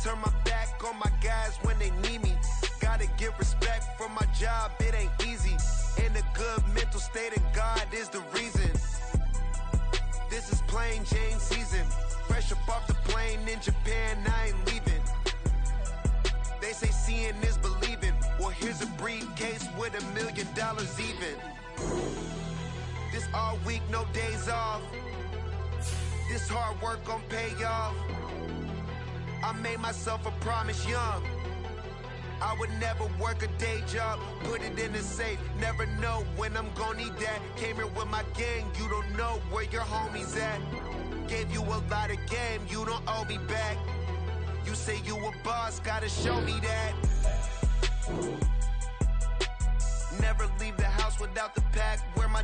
turn my back on my guys when they need me. Gotta get respect from my job, it ain't easy. In a good mental state, and God is the reason. This is plain Jane season. Fresh up off the plane in Japan, I ain't leaving. They say seeing is believing. Well, here's a briefcase with $1 million even. This all week, no days off. This hard work gon' pay off. I made myself a promise young. I would never work a day job, put it in the safe. Never know when I'm gon' need that. Came here with my gang, you don't know where your homies at. Gave you a lot of game, you don't owe me back. You say you a boss, gotta show me that. Never leave the house without the pack. Where my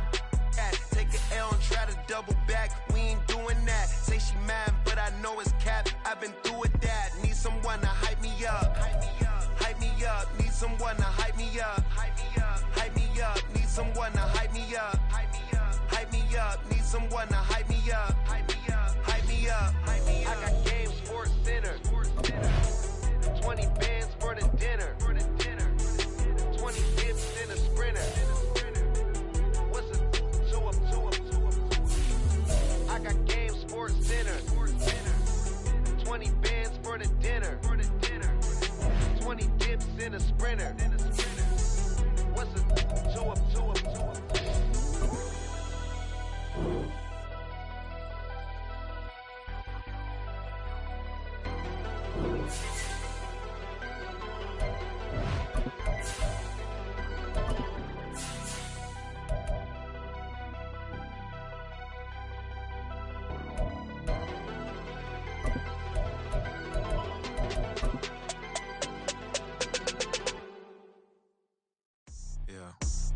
at? Take an L and try to double back. We ain't doing that. Say she mad, but I know it's cap. I've been through with that. Need someone to hype me up. Hype me up. Need someone to hype me up. Hype me up. Need someone to hype me up. Hype me up. Need someone to hype me up. Hype me up. I got game Sports Center. 20 bands for the dinner. 20 dips in a sprinter. What's a 2 up? I got game Sports Center. 20 bands for the dinner. 20 dips in a sprinter. What's a 2 up?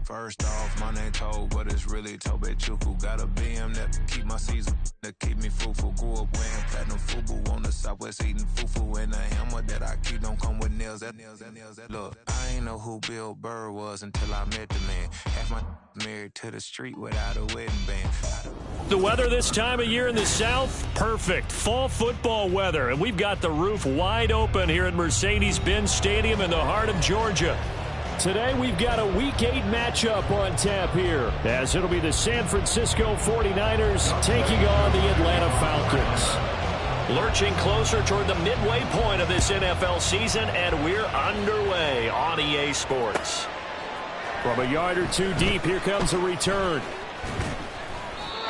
First off, my name Toad, but it's really Tobe Chuku. Got a BM that keep my season, that keep me fruitful. Grew up wearing platinum FUBU on the southwest eating fufu. And a hammer that I keep don't come with nails. Look, I ain't know who Bill Burr was until I met the man. Half my married to the street without a wedding band. The weather this time of year in the South, perfect. Fall football weather. And we've got the roof wide open here at Mercedes-Benz Stadium in the heart of Georgia. Today we've got a Week 8 matchup on tap here, as it'll be the San Francisco 49ers taking on the Atlanta Falcons. Lurching closer toward the midway point of this NFL season, and we're underway on EA Sports. From a yard or two deep, here comes a return.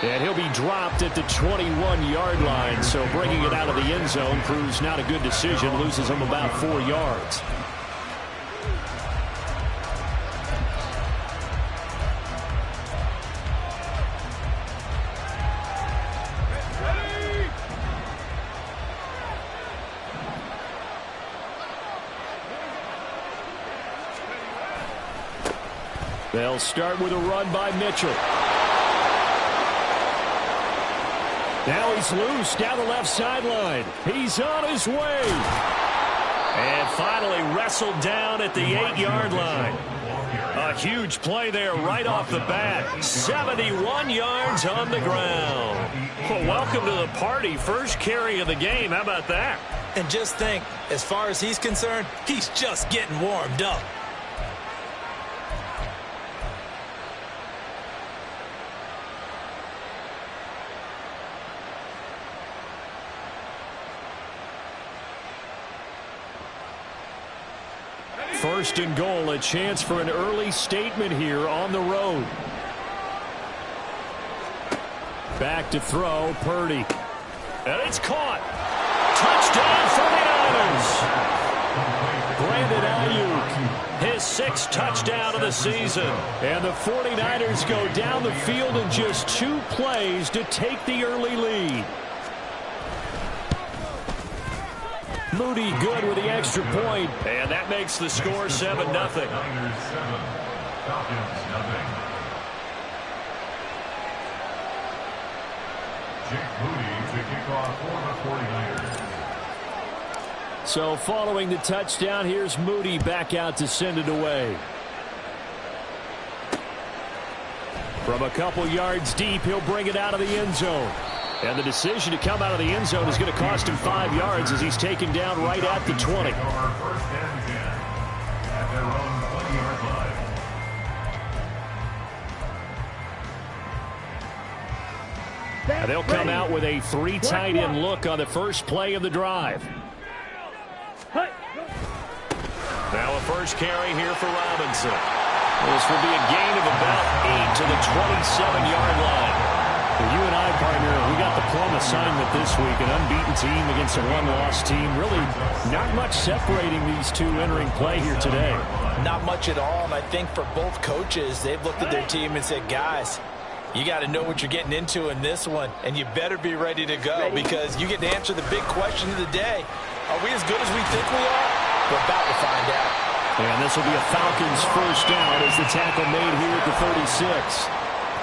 And he'll be dropped at the 21-yard line, so bringing it out of the end zone proves not a good decision, loses him about 4 yards. They'll start with a run by Mitchell. Now he's loose down the left sideline. He's on his way. And finally wrestled down at the 8-yard line. A huge play there right off the bat. 71 yards on the ground. Well, welcome to the party. First carry of the game. How about that? And just think, as far as he's concerned, he's just getting warmed up. First and goal, a chance for an early statement here on the road. Back to throw, Purdy. And it's caught. Touchdown, 49ers. Brandon Ayuk, his 6th touchdown of the season. And the 49ers go down the field in just 2 plays to take the early lead. Moody good with the extra point, and that makes the score 7-0. So following the touchdown, here's Moody back out to send it away. From a couple yards deep, he'll bring it out of the end zone. And the decision to come out of the end zone is going to cost him 5 yards as he's taken down right at the 20. And they'll come out with a 3 tight end look on the first play of the drive. Now a first carry here for Robinson. This will be a gain of about 8 to the 27-yard line. For you and I, partner, we got the plum assignment this week, an unbeaten team against a one-loss team. Really not much separating these two entering play here today. Not much at all, and I think for both coaches, they've looked at their team and said, guys, you got to know what you're getting into in this one, and you better be ready to go because you get to answer the big question of the day. Are we as good as we think we are? We're about to find out. And this will be a Falcons first down as the tackle made here at the 36.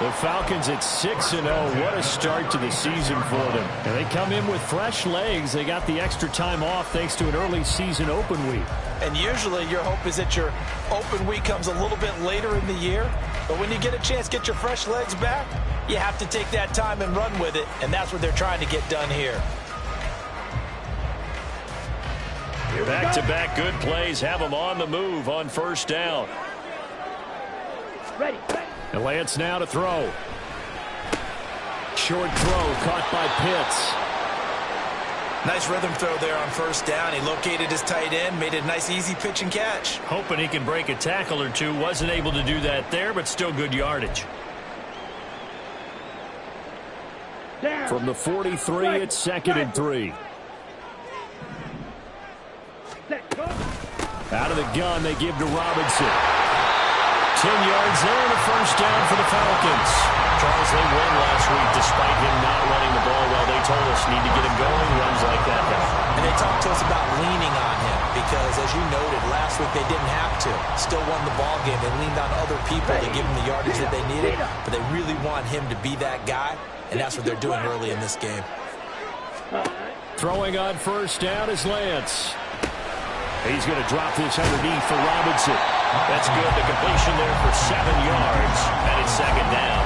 The Falcons at 6-0. What a start to the season for them. And they come in with fresh legs. They got the extra time off thanks to an early season open week. And usually your hope is that your open week comes a little bit later in the year. But when you get a chance to get your fresh legs back, you have to take that time and run with it. And that's what they're trying to get done here. Back-to-back good plays have them on the move on first down. Ready. And Lance now to throw. Short throw caught by Pitts. Nice rhythm throw there on first down. He located his tight end, made it a nice easy pitch and catch. Hoping he can break a tackle or two. Wasn't able to do that there, but still good yardage. From the 43, it's 2nd and 3. Out of the gun, they give to Robinson. 10 yards there and a first down for the Falcons. Charles, they won last week despite him not running the ball well. They told us need to get him going. Runs like that help. And they talked to us about leaning on him because, as you noted, last week they didn't have to. Still won the ball game. They leaned on other people to give them the yardage that they needed, but they really want him to be that guy, and that's what they're doing early in this game. Throwing on first down is Lance. He's going to drop this underneath for Robinson. That's good. The completion there for 7 yards. And it's 2nd down.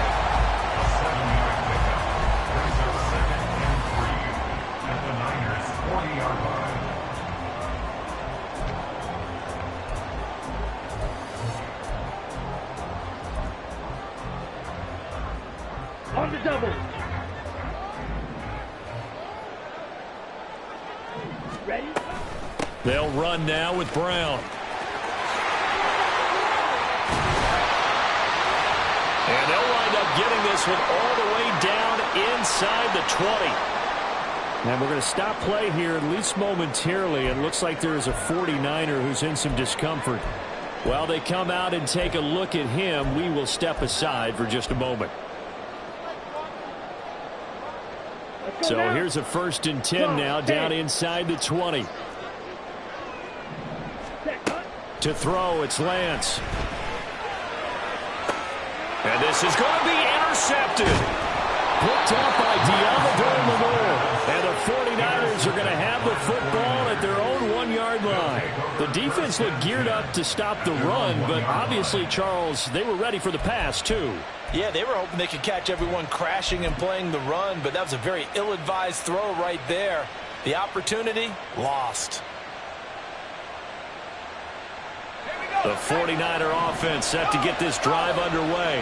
On the double. Ready? They'll run now with Brown. And they'll wind up getting this one all the way down inside the 20. And we're going to stop play here, at least momentarily. It looks like there is a 49er who's in some discomfort. While they come out and take a look at him, we will step aside for just a moment. So here's a 1st and 10 now, down inside the 20. To throw, it's Lance. And this is going to be intercepted. Picked up by Deommodore. And the 49ers are going to have the football at their own 1-yard line. The defense looked geared up to stop the run, but obviously, Charles, they were ready for the pass, too. Yeah, they were hoping they could catch everyone crashing and playing the run, but that was a very ill-advised throw right there. The opportunity, lost. The 49er offense set to get this drive underway.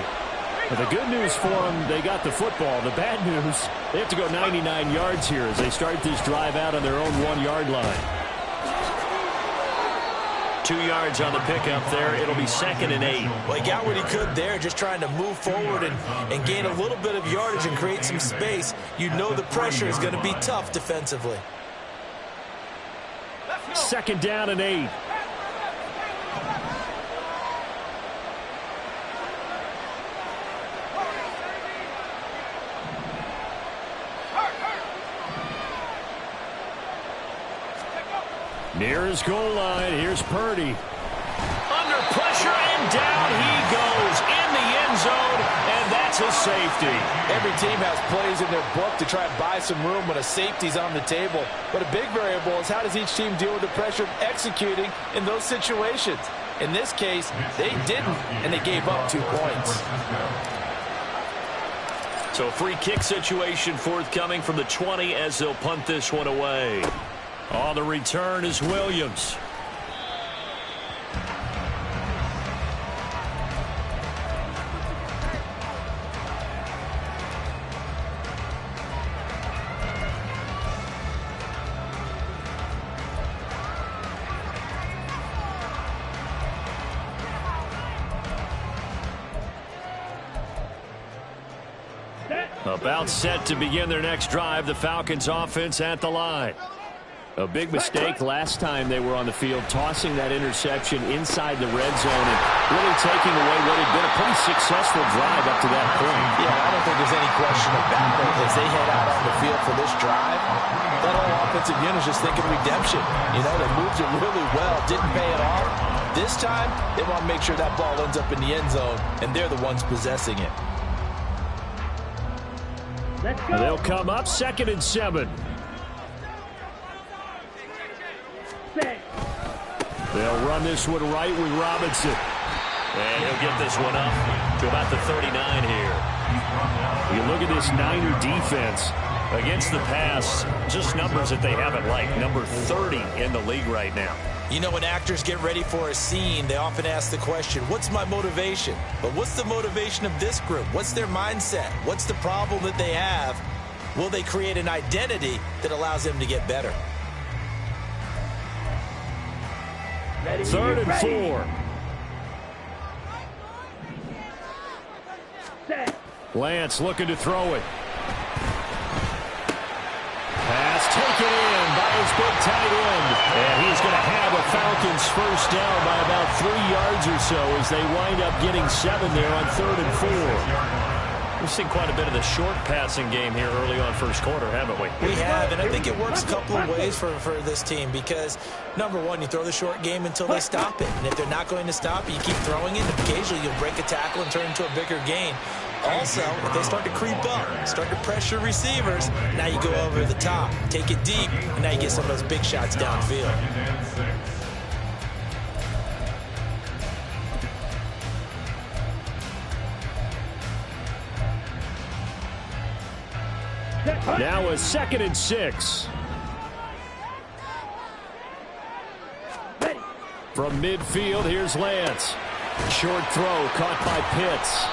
But the good news for them, they got the football. The bad news, they have to go 99 yards here as they start this drive out on their own 1-yard line. 2 yards on the pickup there. It'll be 2nd and 8. Well, he got what he could there, just trying to move forward and gain a little bit of yardage and create some space. You know the pressure is going to be tough defensively. 2nd down and 8. Near his goal line, here's Purdy. Under pressure, and down he goes in the end zone, and that's a safety. Every team has plays in their book to try and buy some room when a safety's on the table. But a big variable is how does each team deal with the pressure of executing in those situations. In this case, they didn't, and they gave up 2 points. So a free kick situation forthcoming from the 20 as they'll punt this one away. On the return is Williams. About set to begin their next drive, the Falcons offense at the line. A big mistake last time they were on the field, tossing that interception inside the red zone and really taking away what had been a pretty successful drive up to that point. Yeah, I don't think there's any question about it. As they head out on the field for this drive, that whole offensive unit is just thinking redemption. You know, they moved it really well, didn't pay it off. This time, they want to make sure that ball ends up in the end zone, and they're the ones possessing it. They'll come up 2nd and 7. They'll run this one right with Robinson. And he'll get this one up to about the 39 here. You look at this Niner defense against the pass, just numbers that they haven't liked. Number 30 in the league right now. You know, when actors get ready for a scene, they often ask the question, what's my motivation? But what's the motivation of this group? What's their mindset? What's the problem that they have? Will they create an identity that allows them to get better? 3rd and 4. Lance looking to throw it. Pass taken in by his big tight end. And he's going to have a Falcons first down by about 3 yards or so as they wind up getting 7 there on 3rd and 4. We've seen quite a bit of the short passing game here early on first quarter, haven't we? We have, and I think it works a couple of ways for this team because, number one, you throw the short game until they stop it. And if they're not going to stop it, you keep throwing it. And occasionally you'll break a tackle and turn into a bigger gain. Also, if they start to creep up, start to pressure receivers, now you go over the top, take it deep, and now you get some of those big shots downfield. Now a 2nd and 6. From midfield, here's Lance. Short throw caught by Pitts.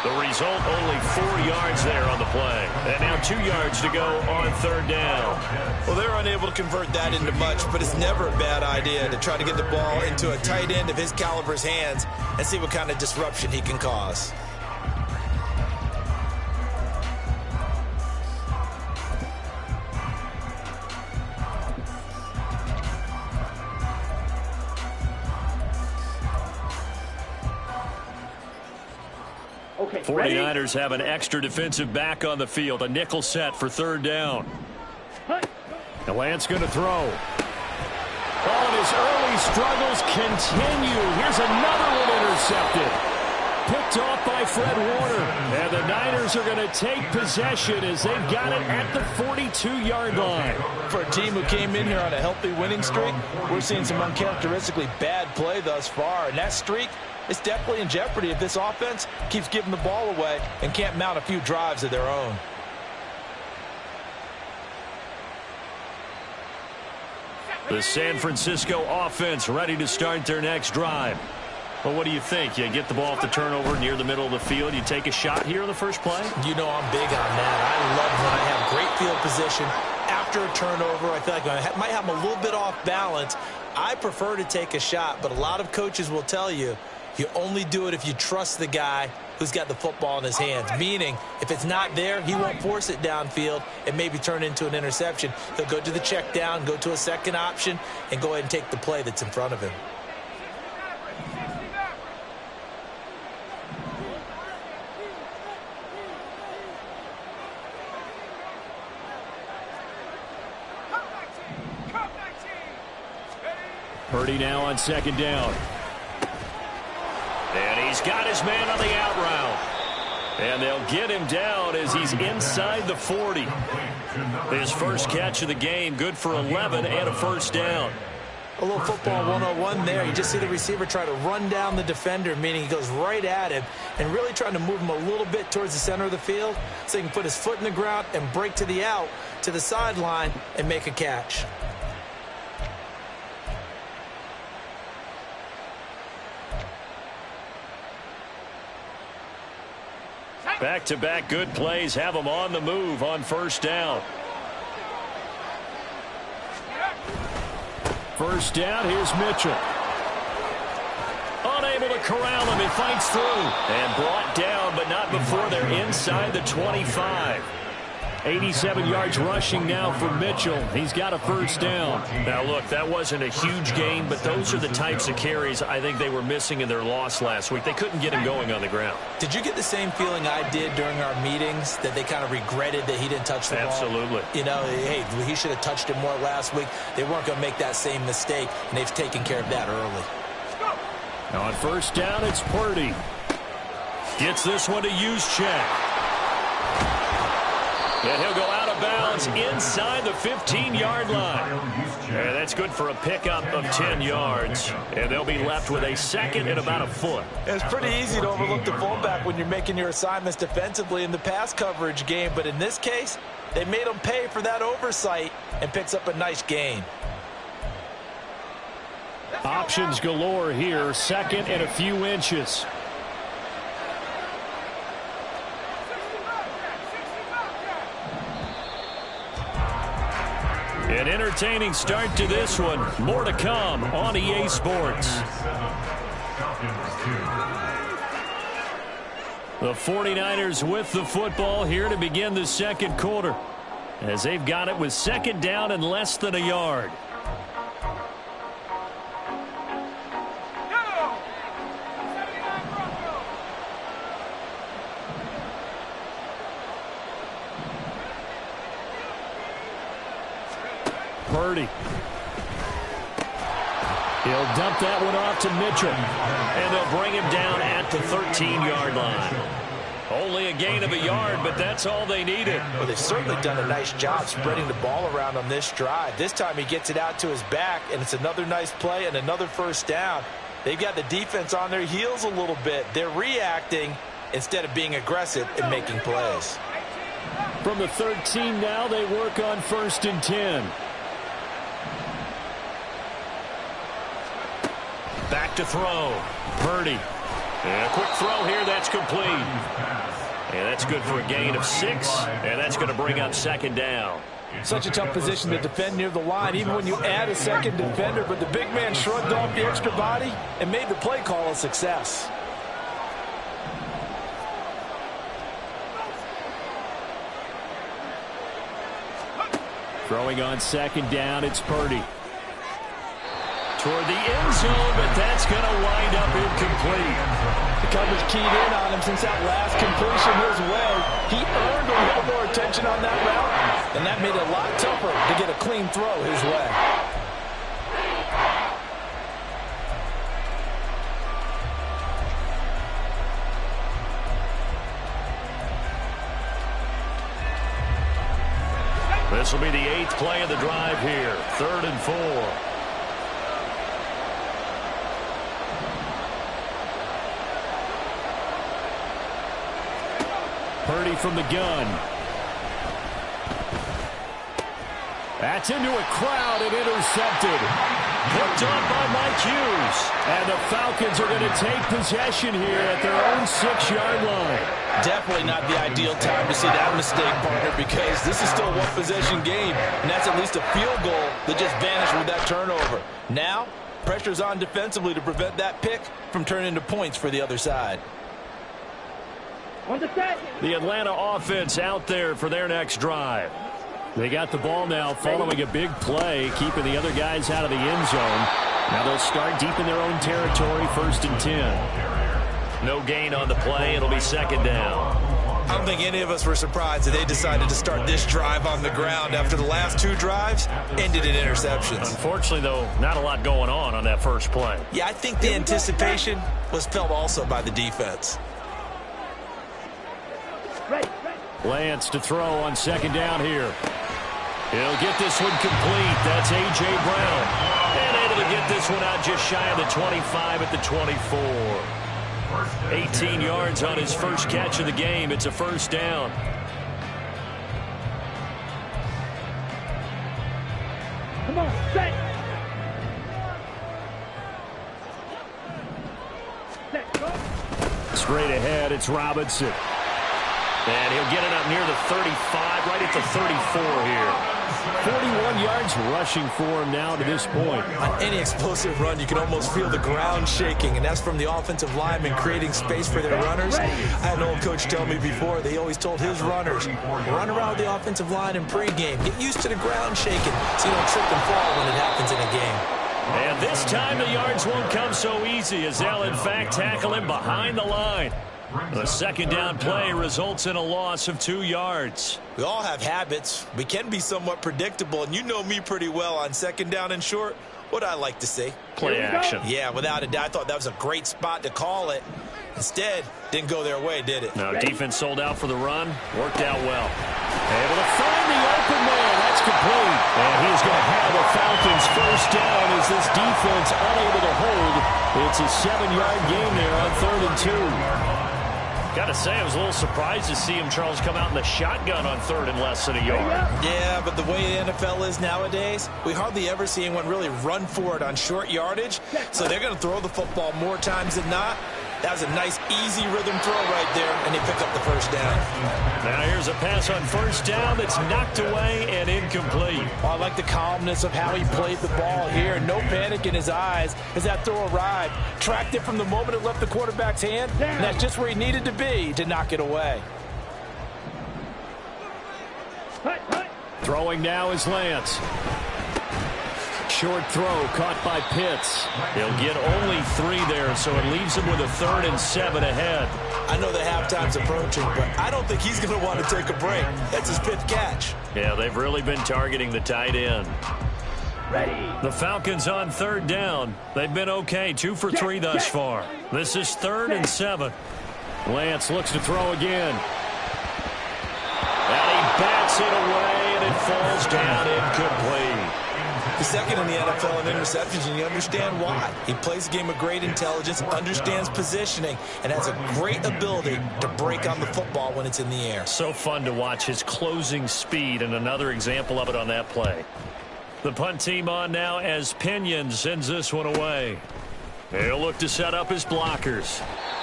The result, only 4 yards there on the play. And now 2 yards to go on 3rd down. Well, they're unable to convert that into much, but it's never a bad idea to try to get the ball into a tight end of his caliber's hands and see what kind of disruption he can cause. Okay, 49ers have an extra defensive back on the field. A nickel set for 3rd down. And Lance going to throw. Oh, and his early struggles continue. Here's another one intercepted. Picked off by Fred Warner. And the Niners are going to take possession as they've got it at the 42-yard line. For a team who came in here on a healthy winning streak, we're seeing some uncharacteristically bad play thus far. And that streak is definitely in jeopardy if this offense keeps giving the ball away and can't mount a few drives of their own. The San Francisco offense ready to start their next drive. Well, what do you think? You get the ball off the turnover near the middle of the field. You take a shot here in the first play? You know I'm big on that. I love when I have great field position. After a turnover, I feel like I might have them a little bit off balance. I prefer to take a shot, but a lot of coaches will tell you, you only do it if you trust the guy who's got the football in his hands. Meaning, if it's not there, he won't force it downfield and maybe turn into an interception. He'll go to the check down, go to a second option, and go ahead and take the play that's in front of him. Purdy now on 2nd down. And he's got his man on the out route. And they'll get him down as he's inside the 40. His first catch of the game, good for 11 and a first down. A little football 101 there. You just see the receiver try to run down the defender, meaning he goes right at him and really trying to move him a little bit towards the center of the field so he can put his foot in the ground and break to the out, to the sideline, and make a catch. Back-to-back good plays have them on the move on first down. First down, here's Mitchell. Unable to corral him, he fights through. And brought down, but not before they're inside the 25. 87 yards rushing now for Mitchell. He's got a first down. Now, look, that wasn't a huge gain, but those are the types of carries I think they were missing in their loss last week. They couldn't get him going on the ground. Did you get the same feeling I did during our meetings, that they kind of regretted that he didn't touch the ball? Absolutely. You know, hey, he should have touched it more last week. They weren't going to make that same mistake, and they've taken care of that early. Now on first down, it's Purdy. Gets this one to Juszczyk. And he'll go out of bounds inside the 15-yard line. And that's good for a pickup of 10 yards. And they'll be left with a second and about a foot. It's pretty easy to overlook the fullback when you're making your assignments defensively in the pass coverage game. But in this case, they made him pay for that oversight and picks up a nice gain. Options galore here. Second and a few inches. An entertaining start to this one. More to come on EA Sports. The 49ers with the football here to begin the second quarter, as they've got it with second down and less than a yard. Purdy. He'll dump that one off to Mitchell. And they'll bring him down at the 13-yard line. Only a gain of a yard, but that's all they needed. Well, they've certainly done a nice job spreading the ball around on this drive. This time he gets it out to his back, and it's another nice play and another first down. They've got the defense on their heels a little bit. They're reacting instead of being aggressive and making plays. From the 13 now, they work on first and 10. Back to throw. Purdy. And a quick throw here. That's complete. And that's good for a gain of 6. And that's going to bring up second down. Such a tough position to defend near the line, even when you add a second defender. But the big man shrugged off the extra body and made the play call a success. Throwing on second down, it's Purdy. Toward the end zone, but that's going to wind up incomplete. The coverage keyed in on him since that last completion his way. He earned a little more attention on that route, and that made it a lot tougher to get a clean throw his way. This will be the 8th play of the drive here. 3rd and 4. Purdy from the gun. That's into a crowd and intercepted. Picked up by Mike Hughes. And the Falcons are going to take possession here at their own 6-yard line. Definitely not the ideal time to see that mistake, partner, because this is still a one-possession game, and that's at least a field goal that just vanished with that turnover. Now, pressure's on defensively to prevent that pick from turning into points for the other side. The Atlanta offense out there for their next drive. They got the ball now following a big play, keeping the other guys out of the end zone. Now they'll start deep in their own territory, 1st and 10. No gain on the play. It'll be second down. I don't think any of us were surprised that they decided to start this drive on the ground after the last 2 drives ended in interceptions. Unfortunately, though, not a lot going on that first play. Yeah, I think the anticipation was felt also by the defense. Lance to throw on second down here. He'll get this one complete. That's A.J. Brown. And into to get this one out just shy of the 25 at the 24. 18 yards on his first catch of the game. It's a first down. Come on, set. Straight ahead, it's Robinson. And he'll get it up near the 35, right at the 34 here. 41 yards rushing for him now to this point. On any explosive run, you can almost feel the ground shaking, and that's from the offensive linemen creating space for their runners. I had an old coach tell me before, they always told his runners, run around the offensive line in pregame. Get used to the ground shaking so you don't trip and fall when it happens in a game. And this time the yards won't come so easy as they'll in fact tackle him behind the line. The second down play results in a loss of 2 yards. We all have habits. We can be somewhat predictable, and you know me pretty well on second down and short. What I like to see. Play action. Yeah, without a doubt. I thought that was a great spot to call it. Instead, didn't go their way, did it? Now, defense sold out for the run. Worked out well. Able to find the open man. That's complete. And he's going to have the Falcons first down as this defense unable to hold. It's a 7-yard gain there on 3rd and 2. Got to say, I was a little surprised to see him, Charles, come out in the shotgun on 3rd and less than a yard. Yeah, but the way the NFL is nowadays, we hardly ever see anyone really run for it on short yardage. So they're going to throw the football more times than not. That was a nice, easy rhythm throw right there, and they pick up the first down. Now here's a pass on first down that's knocked away and incomplete. Well, I like the calmness of how he played the ball here. No panic in his eyes as that throw arrived. Tracked it from the moment it left the quarterback's hand, and that's just where he needed to be to knock it away. Throwing now is Lance. Short throw caught by Pitts. He'll get only 3 there, so it leaves him with a 3rd and 7 ahead. I know the halftime's approaching, but I don't think he's going to want to take a break. That's his 5th catch. Yeah, they've really been targeting the tight end. Ready. The Falcons on 3rd down. They've been okay, 2 for 3 thus far. This is 3rd and 7. Lance looks to throw again. And he bats it away, and it falls down incomplete. He's second in the NFL in interceptions, and you understand why. He plays a game with great intelligence, understands positioning, and has a great ability to break on the football when it's in the air. So fun to watch his closing speed, and another example of it on that play. The punt team on now as Pinion sends this one away. He'll look to set up his blockers.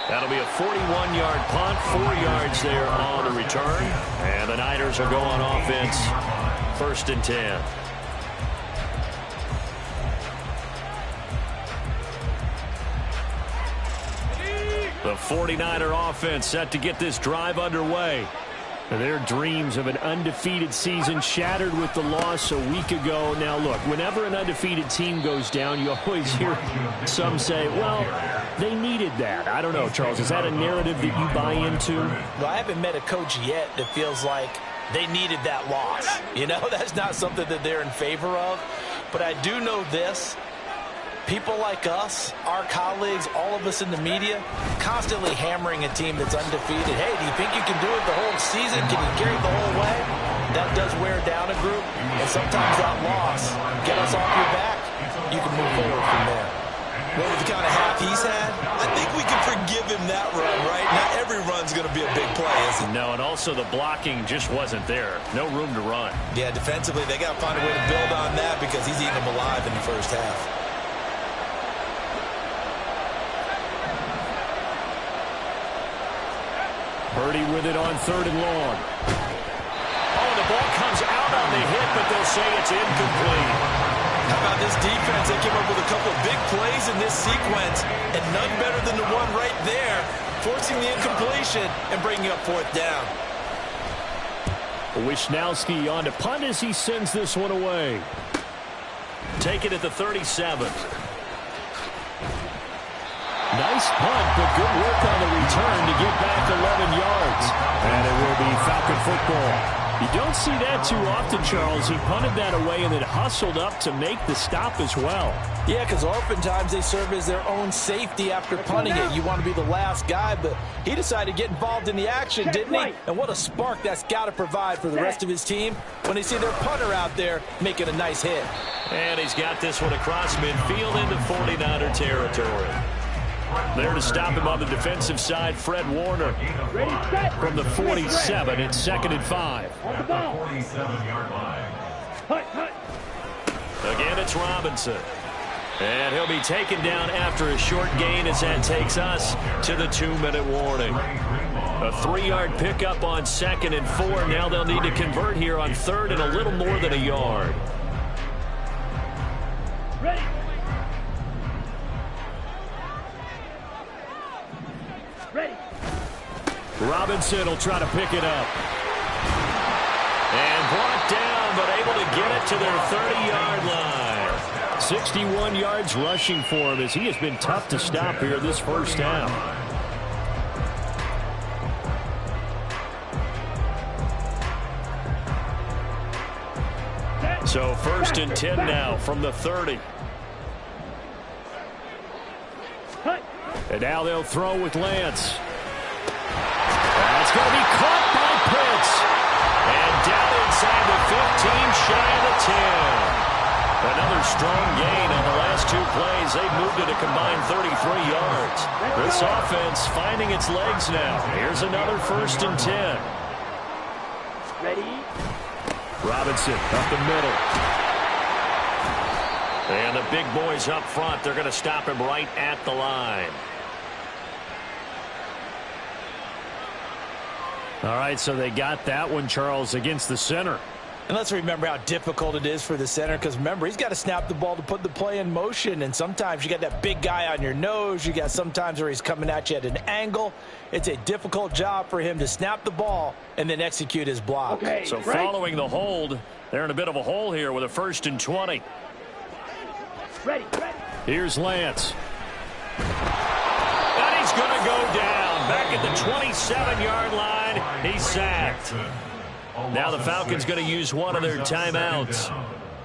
That'll be a 41-yard punt, 4 yards there on the return. And the Niners will go on offense, 1st and 10. The 49er offense set to get this drive underway. Their dreams of an undefeated season shattered with the loss a week ago. Now, look, whenever an undefeated team goes down, you always hear some say, well, they needed that. I don't know, Charles. Is that a narrative that you buy into? Well, I haven't met a coach yet that feels like they needed that loss. You know, that's not something that they're in favor of. But I do know this. People like us, our colleagues, all of us in the media, constantly hammering a team that's undefeated. Hey, do you think you can do it the whole season? Can you carry it the whole way? That does wear down a group, and sometimes that loss, get us off your back, you can move forward from there. Well, with the kind of half he's had, I think we can forgive him that run, right? Not every run's going to be a big play, is it? No, and also the blocking just wasn't there. No room to run. Yeah, defensively, they got to find a way to build on that because he's eating them alive in the first half. Purdy with it on 3rd and long. Oh, the ball comes out on the hit, but they'll say it's incomplete. How about this defense? They came up with a couple of big plays in this sequence, and none better than the one right there, forcing the incompletion and bringing up 4th down. Wisnowski on to punt as he sends this one away. Take it at the 37. Nice punt, but good work on the return to get back 11 yards. And it will be Falcon football. You don't see that too often, Charles. He punted that away and then hustled up to make the stop as well. Yeah, because oftentimes they serve as their own safety after punting it. You want to be the last guy, but he decided to get involved in the action, didn't he? And what a spark that's got to provide for the rest of his team when they see their punter out there making a nice hit. And he's got this one across midfield into 49er territory. There to stop him on the defensive side, Fred Warner. From the 47, it's 2nd and 5. Again, it's Robinson. And he'll be taken down after a short gain as that takes us to the 2-minute warning. A 3-yard pickup on 2nd and 4. Now they'll need to convert here on 3rd and a little more than a yard. Ready. Ready. Robinson will try to pick it up. And brought down, but able to get it to their 30-yard line. 61 yards rushing for him as he has been tough to stop here this first half. So 1st and 10 now from the 30. And now they'll throw with Lance. That's going to be caught by Pitts. And down inside the 15, shy of the 10. Another strong gain on the last 2 plays. They've moved it a combined 33 yards. This offense finding its legs now. Here's another 1st and 10. Ready. Robinson up the middle. And the big boys up front, they're going to stop him right at the line. All right, so they got that one, Charles, against the center. And let's remember how difficult it is for the center, because remember, he's got to snap the ball to put the play in motion, and sometimes you got that big guy on your nose. You got sometimes where he's coming at you at an angle. It's a difficult job for him to snap the ball and then execute his block. Okay, so following the hold, they're in a bit of a hole here with a 1st and 20. Ready. Here's Lance. And he's going to go down. Back at the 27-yard line, he's sacked. Now the Falcons going to use one of their timeouts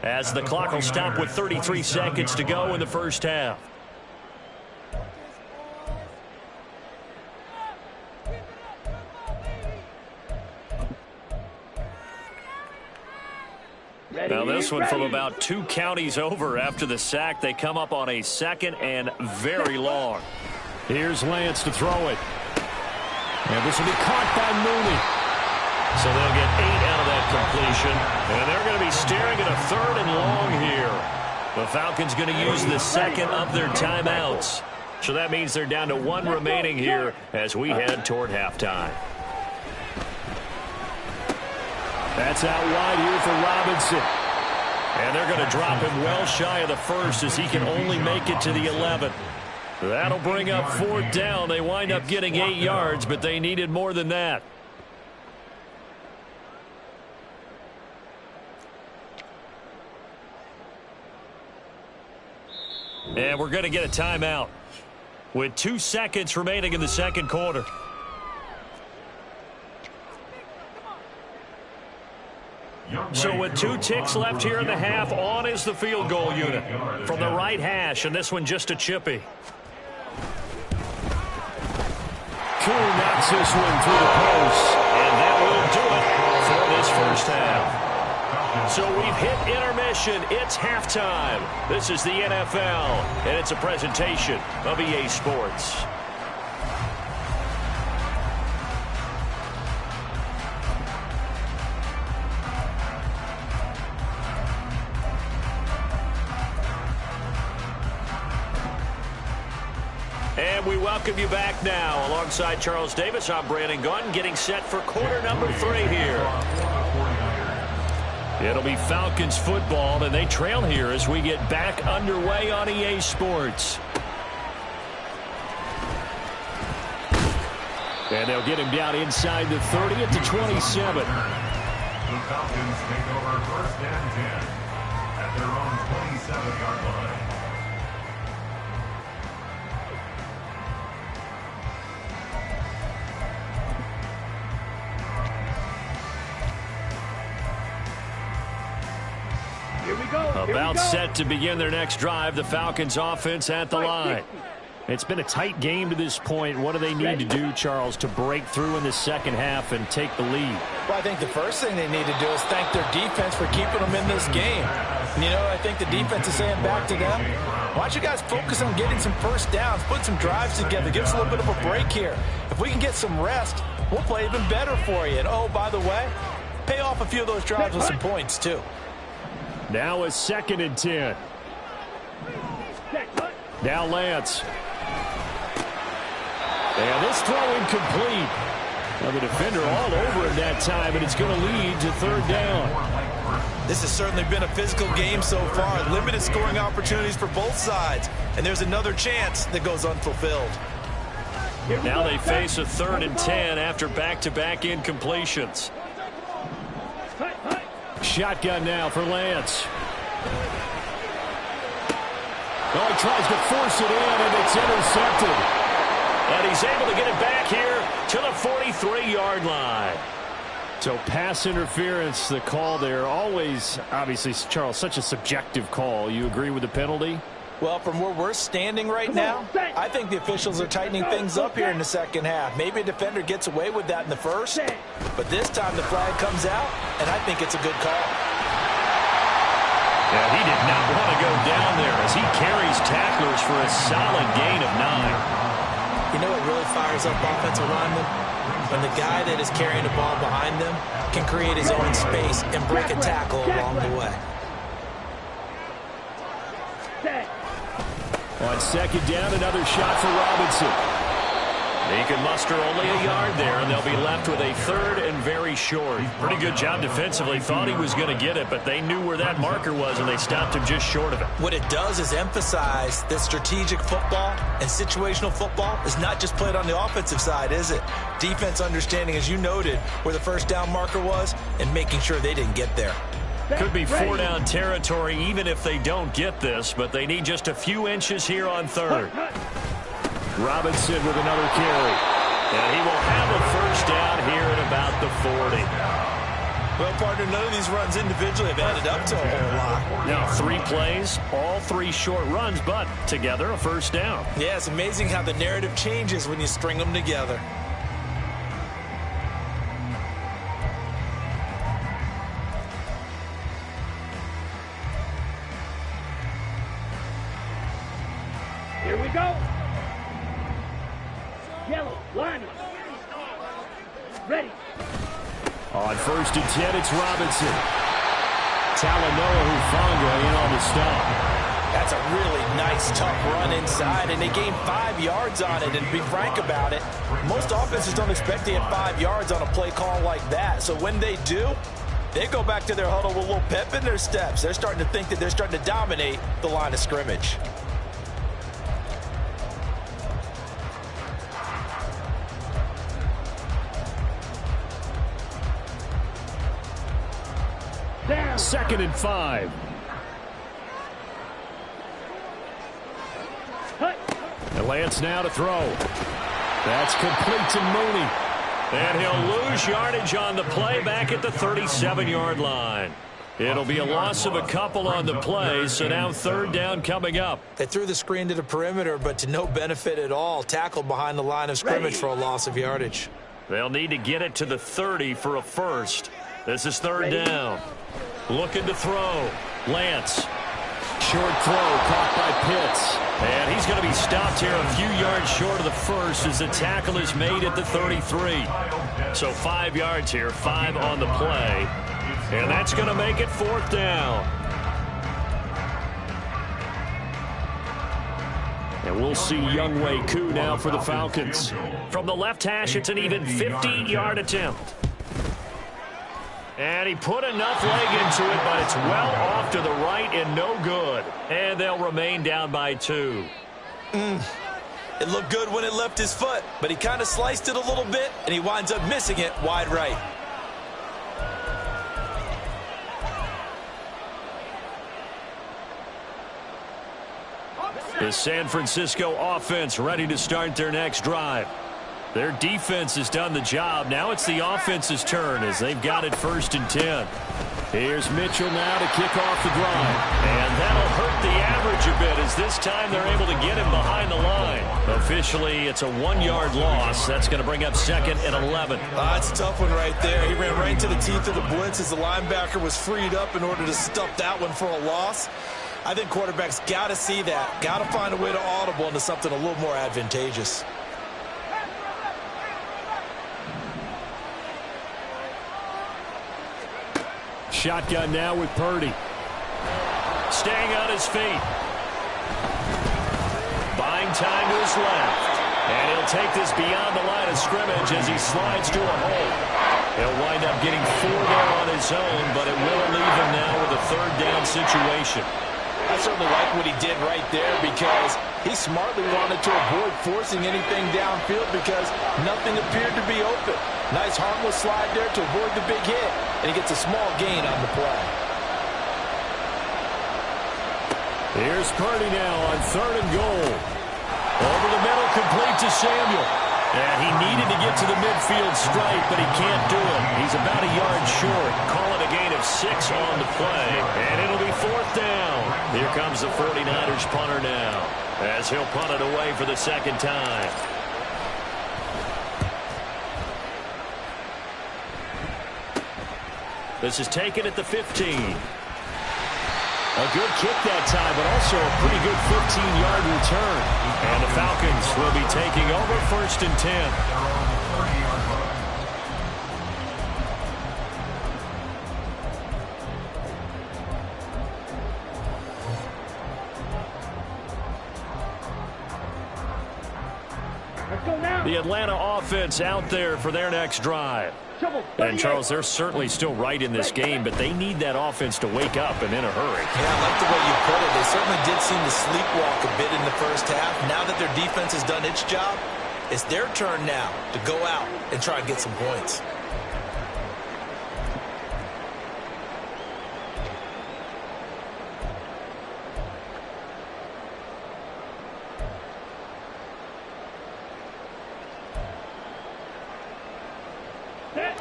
as the clock will stop with 33 seconds to go in the first half. Now this one from about 2 counties over after the sack. They come up on a 2nd and very long. Here's Lance to throw it. And this will be caught by Mooney. So they'll get 8 out of that completion. And they're going to be staring at a 3rd and long here. The Falcons going to use the 2nd of their timeouts. So that means they're down to 1 remaining here as we head toward halftime. That's out wide here for Robinson. And they're going to drop him well shy of the 1st as he can only make it to the 11. That'll bring up 4th down. They wind up getting 8 yards, but they needed more than that. And we're going to get a timeout with 2 seconds remaining in the 2nd quarter. So with 2 ticks left here in the half, on is the field goal unit from the right hash, and this one just a chippy. Cool knocks this one through the post, and that will do it for this first half. So we've hit intermission. It's halftime. This is the NFL, and it's a presentation of EA Sports. And we welcome you back now. Alongside Charles Davis, I'm Brandon Gunn, getting set for quarter number 3 here. It'll be Falcons football, and they trail here as we get back underway on EA Sports. And they'll get him down inside the 30 at the 27. The Falcons take over 1st and 10 at their own 27-yard line. Here we go. About set to begin their next drive. The Falcons offense at the line. It's been a tight game to this point. What do they need to do, Charles, to break through in the second half and take the lead? Well, I think the first thing they need to do is thank their defense for keeping them in this game. You know, I think the defense is saying back to them, why don't you guys focus on getting some first downs, put some drives together, give us a little bit of a break here. If we can get some rest, we'll play even better for you. And, oh, by the way, pay off a few of those drives with some points, too. Now a 2nd and 10. Now Lance. And this throw incomplete. Now the defender all over him that time, and it's going to lead to 3rd down. This has certainly been a physical game so far. Limited scoring opportunities for both sides. And there's another chance that goes unfulfilled. Now they face a 3rd and 10 after back-to-back incompletions. Shotgun now for Lance. Oh, he tries to force it in, and it's intercepted. And he's able to get it back here to the 43-yard line. So pass interference, the call there. Always, obviously, Charles, such a subjective call. You agree with the penalty? Well, from where we're standing right now, I think the officials are tightening things up here in the second half. Maybe a defender gets away with that in the first, but this time the flag comes out, and I think it's a good call. Yeah, he did not want to go down there as he carries tacklers for a solid gain of 9. You know what really fires up offensive linemen? When the guy that is carrying the ball behind them can create his own space and break a tackle along the way. On 2nd down, another shot for Robinson. He can muster only a yard there, and they'll be left with a 3rd and very short. Pretty good job defensively. Thought he was going to get it, but they knew where that marker was, and they stopped him just short of it. What it does is emphasize that strategic football and situational football is not just played on the offensive side, is it? Defense understanding, as you noted, where the 1st down marker was and making sure they didn't get there. Could be 4-down territory even if they don't get this, but they need just a few inches here on 3rd. Robinson with another carry. And he will have a 1st down here at about the 40. Well, partner, none of these runs individually have added up to a whole lot. Now 3 plays, all 3 short runs, but together a 1st down. Yeah, it's amazing how the narrative changes when you string them together. Here we go. Yellow, line. Ready. On 1st and 10, it's Robinson. Talanoa Hufanga in on the stop. That's a really nice, tough run inside, and they gained 5 yards on it. And to be frank about it, most offenses don't expect to get 5 yards on a play call like that. So when they do, they go back to their huddle with a little pep in their steps. They're starting to think that they're starting to dominate the line of scrimmage. Down. 2nd and 5. And Lance now to throw. That's complete to Mooney. And he'll lose yardage on the play back at the 37-yard line. It'll be a loss of a couple on the play, so now 3rd down coming up. They threw the screen to the perimeter, but to no benefit at all. Tackled behind the line of scrimmage for a loss of yardage. They'll need to get it to the 30 for a 1st. This is 3rd down. Looking to throw. Lance. Short throw caught by Pitts. And he's going to be stopped here a few yards short of the 1st as the tackle is made at the 33. So 5 yards here, 5 on the play. And that's going to make it 4th down. And we'll see Younghoe Koo now for the Falcons. From the left hash, it's an even 50-yard attempt. And he put enough leg into it, but it's well off to the right and no good. And they'll remain down by 2. It looked good when it left his foot, but he kind of sliced it a little bit, and he winds up missing it wide right. The San Francisco offense ready to start their next drive. Their defense has done the job. Now it's the offense's turn as they've got it 1st and 10. Here's Mitchell now to kick off the drive. And that'll hurt the average a bit as this time they're able to get him behind the line. Officially, it's a 1-yard loss. That's going to bring up 2nd and 11. That's a tough one right there. He ran right into the teeth of the blitz as the linebacker was freed up in order to stuff that one for a loss. I think quarterbacks got to see that. Got to find a way to audible into something a little more advantageous. Shotgun now with Purdy. Staying on his feet. Buying time to his left. And he'll take this beyond the line of scrimmage as he slides to a hole. He'll wind up getting 4 there on his own, but it will leave him now with a 3rd down situation. I certainly like what he did right there because he smartly wanted to avoid forcing anything downfield because nothing appeared to be open. Nice harmless slide there to avoid the big hit, and he gets a small gain on the play. Here's Purdy now on 3rd and goal. Over the middle, complete to Samuel. And he needed to get to the midfield stripe, but he can't do it. He's about a yard short. Call it a gain of 6 on the play, and it'll be 4th down. Here comes the 49ers punter now, as he'll punt it away for the 2nd time. This is taken at the 15. A good kick that time, but also a pretty good 15-yard return. And the Falcons will be taking over 1st and 10. Let's go now. The Atlanta offense out there for their next drive. And, Charles, they're certainly still right in this game, but they need that offense to wake up and in a hurry. Yeah, I like the way you put it. They certainly did seem to sleepwalk a bit in the first half. Now that their defense has done its job, it's their turn now to go out and try and get some points.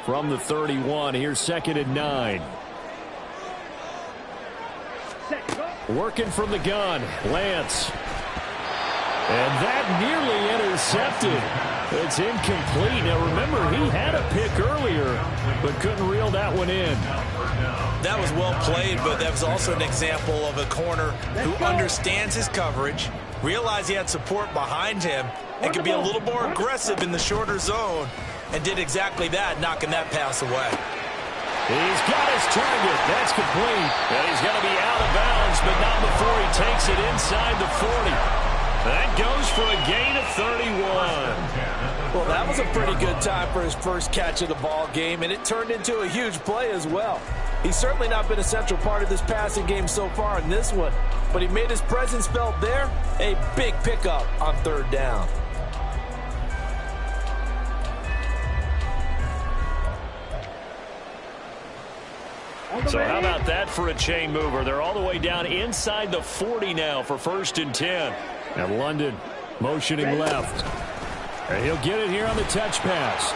From the 31, here's 2nd and 9. Working from the gun, Lance. And that nearly intercepted. It's incomplete. Now, remember, he had a pick earlier, but couldn't reel that one in. That was well played, but that was also an example of a corner who understands his coverage, realized he had support behind him, and could be a little more aggressive in the shorter zone, and did exactly that, knocking that pass away. He's got his target. That's complete. And he's going to be out of bounds, but not before he takes it inside the 40. That goes for a gain of 31. Well, that was a pretty good time for his first catch of the ball game, and it turned into a huge play as well. He's certainly not been a central part of this passing game so far in this one, but he made his presence felt there. A big pickup on 3rd down. So how about that for a chain mover? They're all the way down inside the 40 now for 1st and 10. And London motioning left. And he'll get it here on the touch pass.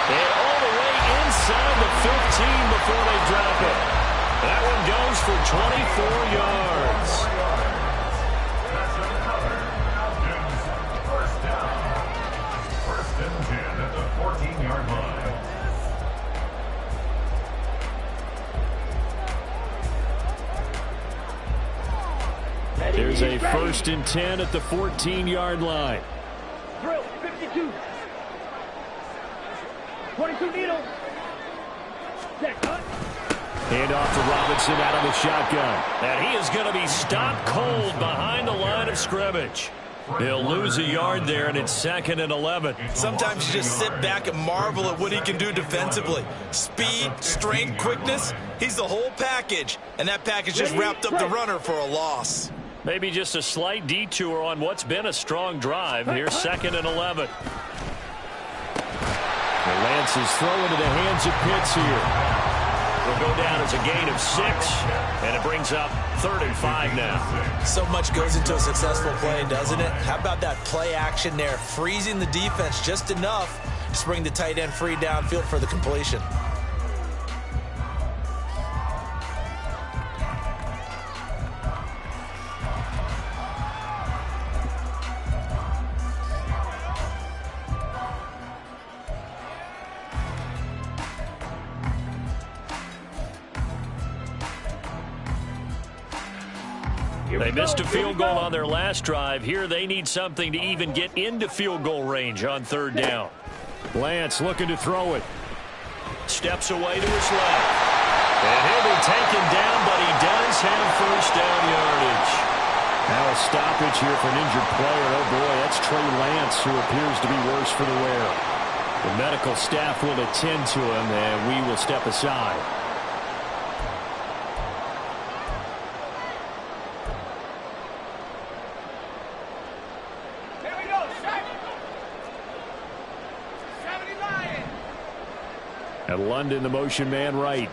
And all the way inside the 15 before they drop it. That one goes for 24 yards. First down. 1st and 10 at the 14-yard line. There's a 1st and 10 at the 14-yard line. Drill, 52. 22 needles. Set, cut. Hand off to Robinson out of the shotgun. And he is going to be stopped cold behind the line of scrimmage. He'll lose a yard there, and it's 2nd and 11. Sometimes you just sit back and marvel at what he can do defensively. Speed, strength, quickness, he's the whole package. And that package just wrapped up the runner for a loss. Maybe just a slight detour on what's been a strong drive. Here's 2nd and 11. Lance is thrown into the hands of Pitts here. Will go down as a gain of 6, and it brings up 3rd and 5 now. So much goes into a successful play, doesn't it? How about that play action there, freezing the defense just enough Just bring the tight end free downfield for the completion. They missed a field goal on their last drive. Here they need something to even get into field goal range on third down. Lance looking to throw it. Steps away to his left. And he'll be taken down, but he does have first down yardage. Now a stoppage here for an injured player. Oh, boy, that's Trey Lance, who appears to be worse for the wear. The medical staff will attend to him, and we will step aside. And London, the motion man right.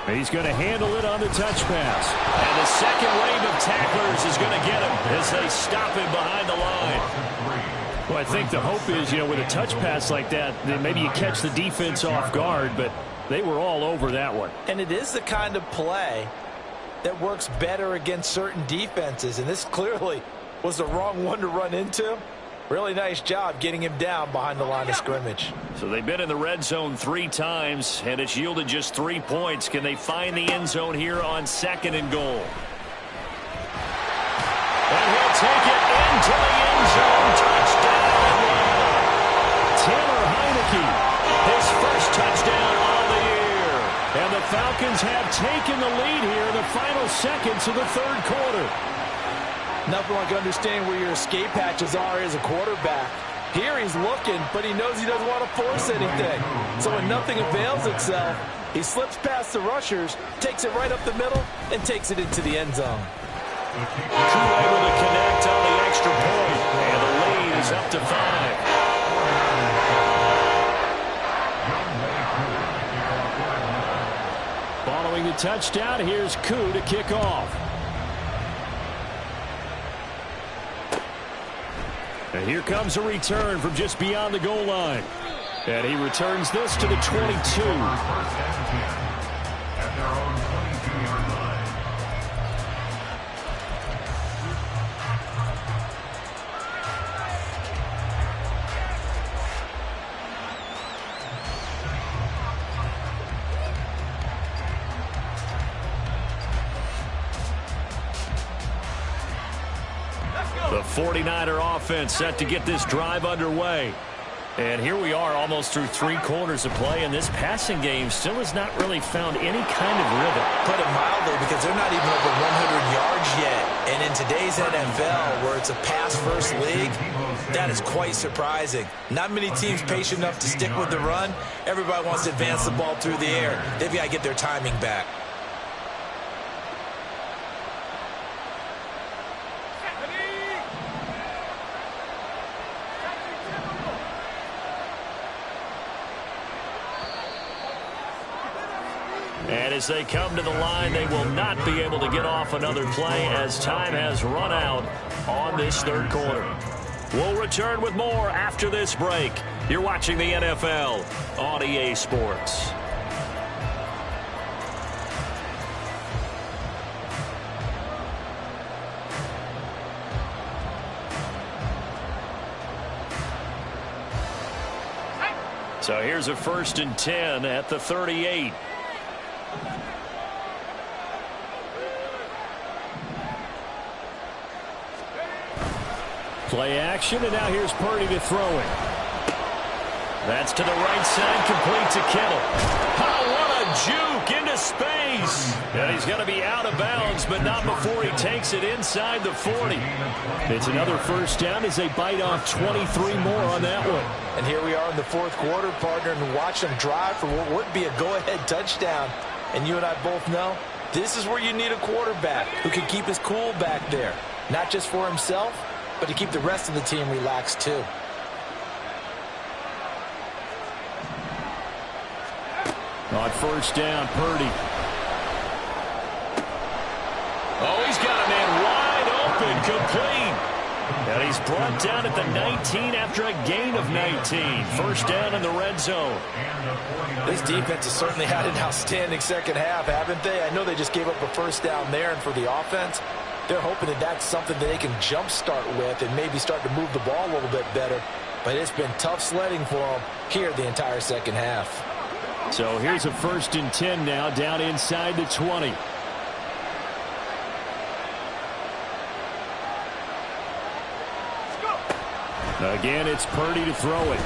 And he's going to handle it on the touch pass. And the second wave of tacklers is going to get him as they stop him behind the line. Well, I think the hope is, with a touch pass like that, then maybe you catch the defense off guard, but they were all over that one. And it is the kind of play that works better against certain defenses, and this clearly was the wrong one to run into. Really nice job getting him down behind the line of scrimmage. So they've been in the red zone 3 times, and it's yielded just 3 points. Can they find the end zone here on 2nd and goal? And he'll take it into the end zone. Touchdown! Taylor Heineke, his first touchdown on the year. And the Falcons have taken the lead here in the final seconds of the third quarter. Nothing like understanding where your escape hatches are as a quarterback. Here he's looking, but he knows he doesn't want to force anything. So when nothing avails itself, he slips past the rushers, takes it right up the middle, and takes it into the end zone. Crew able to connect on the extra point, and the lead is up to 5. Following the touchdown, here's Koo to kick off. And here comes a return from just beyond the goal line. And he returns this to the 22. At their own 22-yard line. The 49er offense set to get this drive underway. And here we are almost through 3 quarters of play, and this passing game still has not really found any kind of rhythm. Put it mildly, because they're not even over 100 yards yet. And in today's NFL, where it's a pass-first league, that is quite surprising. Not many teams patient enough to stick with the run. Everybody wants to advance the ball through the air. They've got to get their timing back. And as they come to the line, they will not be able to get off another play as time has run out on this third quarter. We'll return with more after this break. You're watching the NFL on EA Sports. So here's a 1st and 10 at the 38. Play action, and now here's Purdy to throw it. That's to the right side, complete to Kittle. Oh, what a juke into space. And he's going to be out of bounds, but not before he takes it inside the 40. It's another first down as they bite off 23 more on that one. And here we are in the 4th quarter, partner, and watch them drive for what would be a go-ahead touchdown. And you and I both know this is where you need a quarterback who can keep his cool back there. Not just for himself, but to keep the rest of the team relaxed too. On first down, Purdy. Oh, he's got a man wide open, complete. And he's brought down at the 19 after a gain of 19. First down in the red zone. This defense has certainly had an outstanding second half, haven't they? I know they just gave up a first down there, and for the offense, they're hoping that that's something that they can jumpstart with and maybe start to move the ball a little bit better. But it's been tough sledding for them here the entire second half. So here's a 1st and 10 now, down inside the 20. Again, it's Purdy to throw it.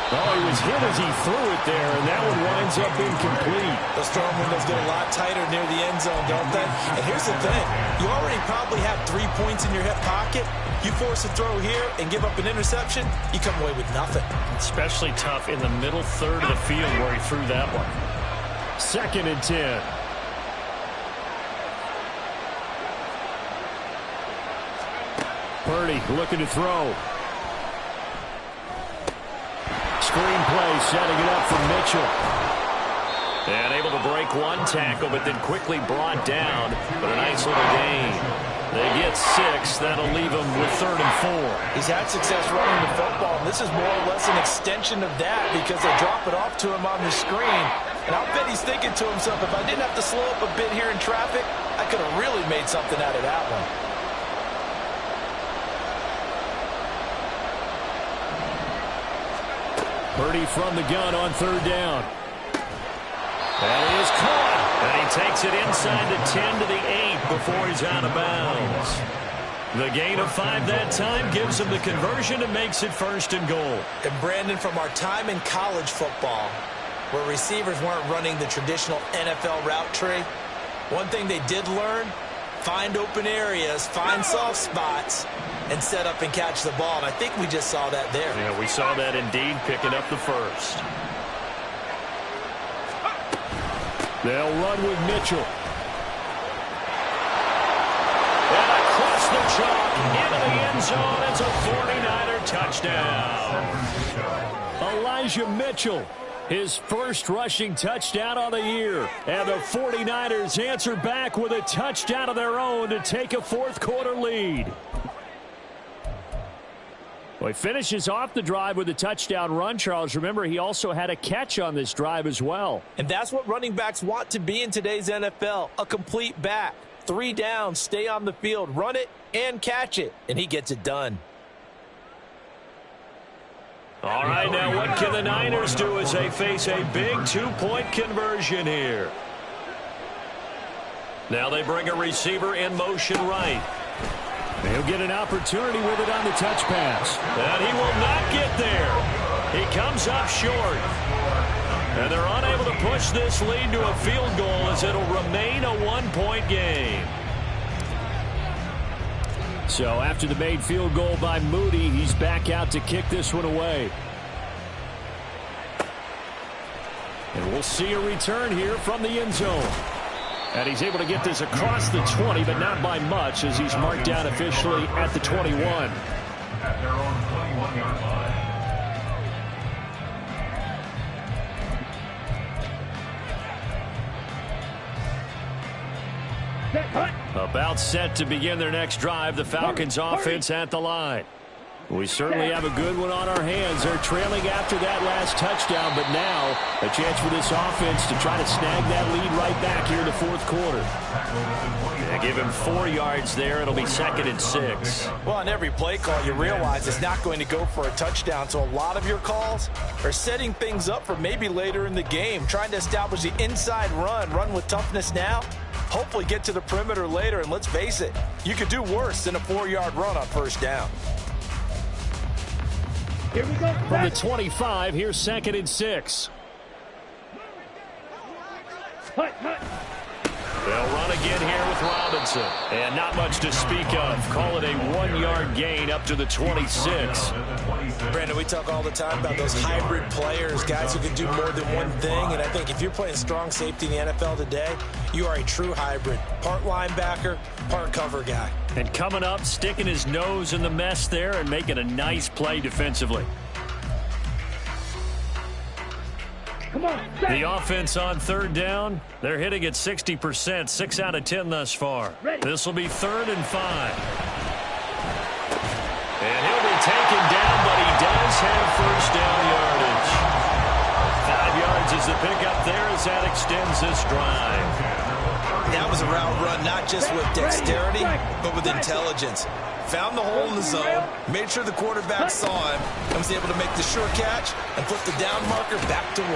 Oh, he was hit as he threw it there, and that one winds up incomplete. Those throwing windows get a lot tighter near the end zone, don't they? And here's the thing. You already probably have 3 points in your hip pocket. You force a throw here and give up an interception, you come away with nothing. Especially tough in the middle third of the field where he threw that one. 2nd and 10. Purdy looking to throw. Screen play, setting it up for Mitchell. And able to break one tackle, but then quickly brought down. But a nice little gain. They get 6. That'll leave them with 3rd and 4. He's had success running the football, and this is more or less an extension of that because they drop it off to him on the screen. And I'll bet he's thinking to himself, if I didn't have to slow up a bit here in traffic, I could have really made something out of that one. Purdy from the gun on 3rd down. That is caught. And he takes it inside the 10 to the 8 before he's out of bounds. The gain of 5 that time gives him the conversion and makes it 1st and goal. And Brandon, from our time in college football, where receivers weren't running the traditional NFL route tree, one thing they did learn, find open areas, find soft spots, and set up and catch the ball. And I think we just saw that there. Yeah, we saw that indeed, picking up the 1st. They'll run with Mitchell. And across the chalk, into the end zone. It's a 49er touchdown. Elijah Mitchell, his 1st rushing touchdown of the year. And the 49ers answer back with a touchdown of their own to take a 4th quarter lead. Well, he finishes off the drive with a touchdown run, Charles. Remember, he also had a catch on this drive as well. And that's what running backs want to be in today's NFL, a complete back. 3 downs, stay on the field, run it, and catch it. And he gets it done. All right, now what can the Niners do as they face a big 2-point conversion here? Now they bring a receiver in motion right. He'll get an opportunity with it on the touch pass. And he will not get there. He comes up short. And they're unable to push this lead to a field goal as it'll remain a 1-point game. So after the made field goal by Moody, he's back out to kick this one away. And we'll see a return here from the end zone. And he's able to get this across the 20, but not by much as he's marked down officially at the 21. At their own 21-yard line. About set to begin their next drive. The Falcons offense at the line. We certainly have a good one on our hands. They're trailing after that last touchdown, but now a chance for this offense to try to snag that lead right back here in the 4th quarter. They give him 4 yards there. It'll be 2nd and 6. Well, on every play call, you realize it's not going to go for a touchdown. So a lot of your calls are setting things up for maybe later in the game, trying to establish the inside run with toughness now. Hopefully get to the perimeter later, and let's face it, you could do worse than a 4-yard run on 1st down. Here we go. From the 25, here's 2nd and 6. Hut, hut. They'll run again here with Robinson. And not much to speak of. Call it a 1-yard gain up to the 26. Brandon, we talk all the time about those hybrid players, guys who can do more than one thing. And I think if you're playing strong safety in the NFL today, you are a true hybrid. Part linebacker, part cover guy. And coming up, sticking his nose in the mess there and making a nice play defensively. Come on, set. The offense on third down, they're hitting at 60%, 6 out of 10 thus far. This will be 3rd and 5. And he'll be taken down, but he does have first down yardage. 5 yards is the pickup there as that extends this drive. That was a route run not just with dexterity, but with intelligence. Found the hole in the zone, made sure the quarterback saw him, and was able to make the sure catch and flip the down marker back to 1.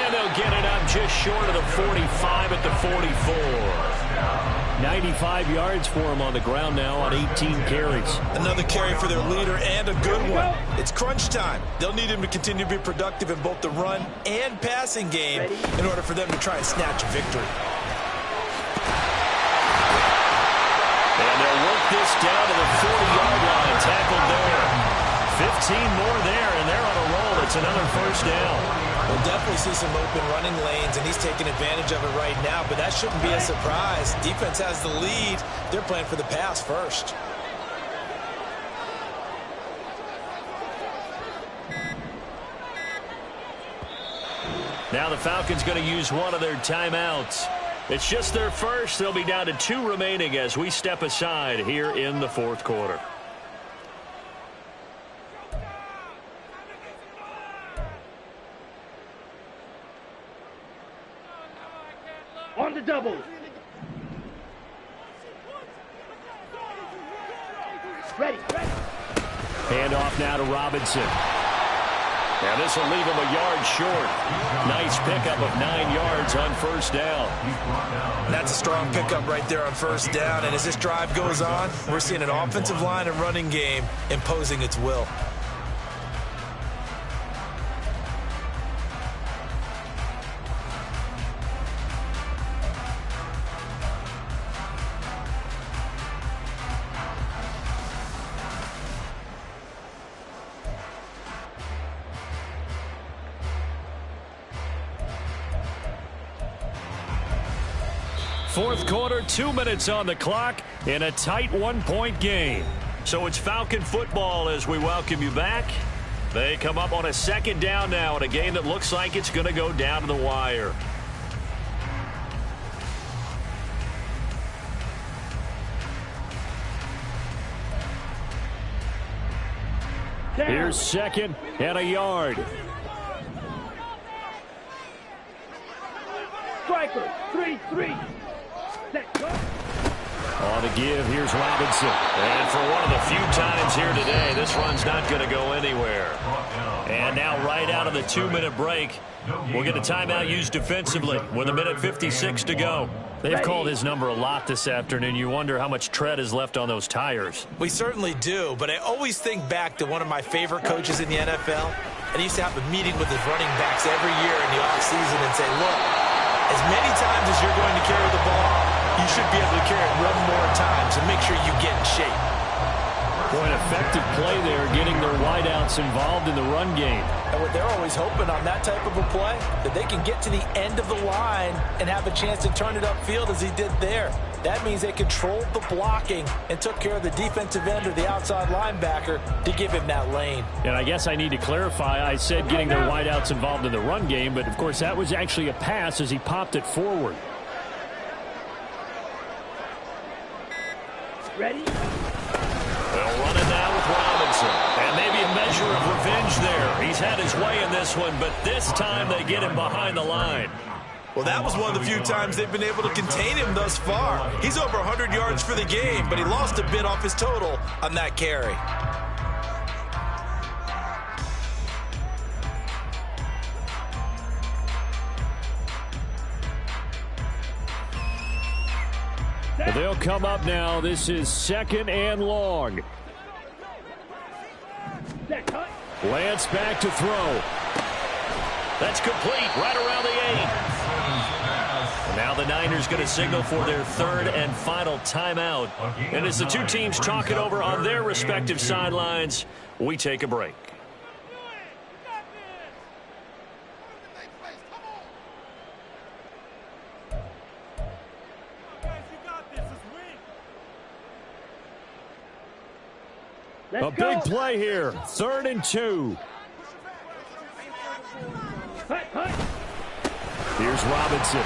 And they'll get it up just short of the 45 at the 44. 95 yards for him on the ground now on 18 carries. Another carry for their leader and a good one. It's crunch time. They'll need him to continue to be productive in both the run and passing game in order for them to try and snatch a victory. And they'll work this down to the 40-yard line, tackled there. 15 more there, and they're on a roll. It's another first down. We'll definitely see some open running lanes, and he's taking advantage of it right now, but that shouldn't be a surprise. Defense has the lead. They're playing for the pass first. Now the Falcons going to use one of their timeouts. It's just their first. They'll be down to 2 remaining as we step aside here in the 4th quarter. On the double. Ready. Hand off now to Robinson. Now this will leave him a yard short. Nice pickup of 9 yards on first down. That's a strong pickup right there on first down. And as this drive goes on, we're seeing an offensive line and running game imposing its will. Fourth quarter, 2 minutes on the clock in a tight 1-point game. So it's Falcon football as we welcome you back. They come up on a 2nd down now in a game that looks like it's going to go down to the wire. Here's 2nd and a yard. Striker, 3-3. Set, go. On the give, here's Robinson. And for one of the few times here today, this run's not going to go anywhere. And now right out of the 2-minute break, we'll get a timeout used defensively with 1:56 to go. They've called his number a lot this afternoon. You wonder how much tread is left on those tires. We certainly do, but I always think back to one of my favorite coaches in the NFL. And he used to have a meeting with his running backs every year in the offseason and say, look, as many times as you're going to carry the ball, you should be able to carry it one more time, so make sure you get in shape. Boy, an effective play there, getting their wideouts involved in the run game. And what they're always hoping on that type of a play, that they can get to the end of the line and have a chance to turn it upfield as he did there. That means they controlled the blocking and took care of the defensive end or the outside linebacker to give him that lane. And I guess I need to clarify, I said getting their wideouts involved in the run game, but of course that was actually a pass as he popped it forward. Ready? They'll run it now with Robinson. And maybe a measure of revenge there. He's had his way in this one, but this time they get him behind the line. Well, that was one of the few times they've been able to contain him thus far. He's over 100 yards for the game, but he lost a bit off his total on that carry. They'll come up now. This is 2nd and long. Lance back to throw. That's complete right around the 8. And now the Niners going to signal for their 3rd and final timeout. And as the two teams talk it over on their respective sidelines, we take a break. A big play here. 3rd and 2. Here's Robinson.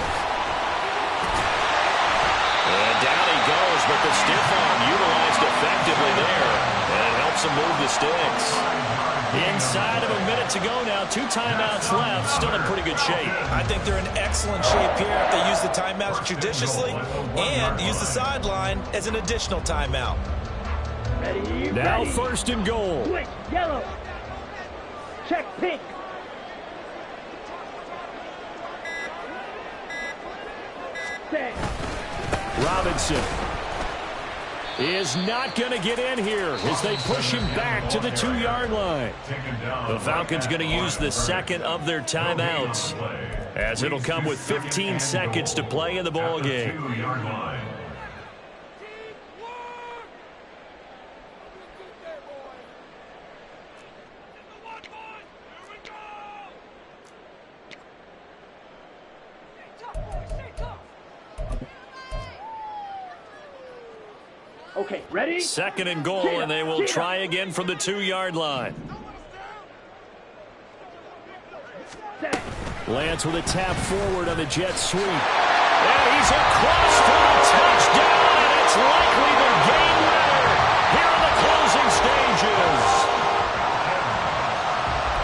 And down he goes, but the stiff arm utilized effectively there. And it helps him move the sticks. Inside of a minute to go now. 2 timeouts left. Still in pretty good shape. I think they're in excellent shape here if they use the timeouts judiciously and use the sideline as an additional timeout. Ready, Now ready. 1st and goal. Switch, yellow. Check pink. Set. Robinson is not going to get in here as they push him back to the 2-yard line. The Falcons going to use the second of their timeouts as it'll come with 15 seconds to play in the ball game. Okay, ready? 2nd and goal, and they will try again from the 2-yard line. Set. Lance with a tap forward on the jet sweep. And he's across for the touchdown, and it's likely the game winner here in the closing stages.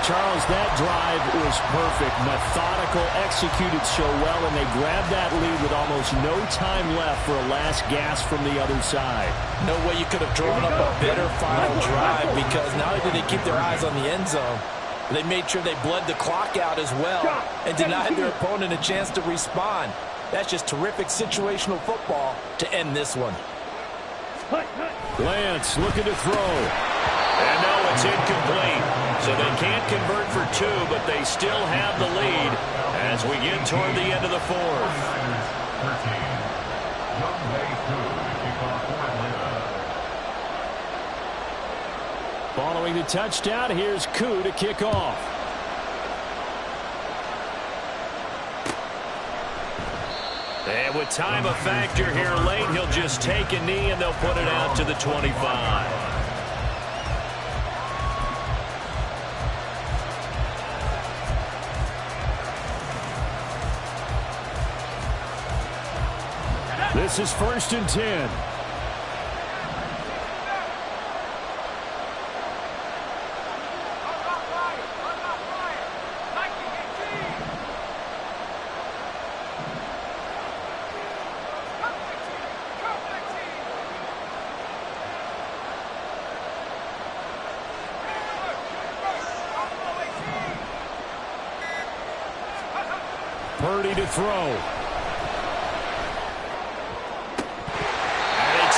Charles, that drive was perfect. Methodical, executed so well, and they grabbed that lead with almost no time left for a last gasp from the other side. No way you could have drawn up a better final drive, because not only did they keep their eyes on the end zone, they made sure they bled the clock out as well and denied their opponent a chance to respond. That's just terrific situational football to end this one. Lance looking to throw. And no, it's incomplete. So they can't convert for 2, but they still have the lead as we get toward the end of the 4th. Following the touchdown, here's Koo to kick off. And with time a factor here late, he'll just take a knee and they'll put it out to the 25. This is 1st and 10. Purdy to throw.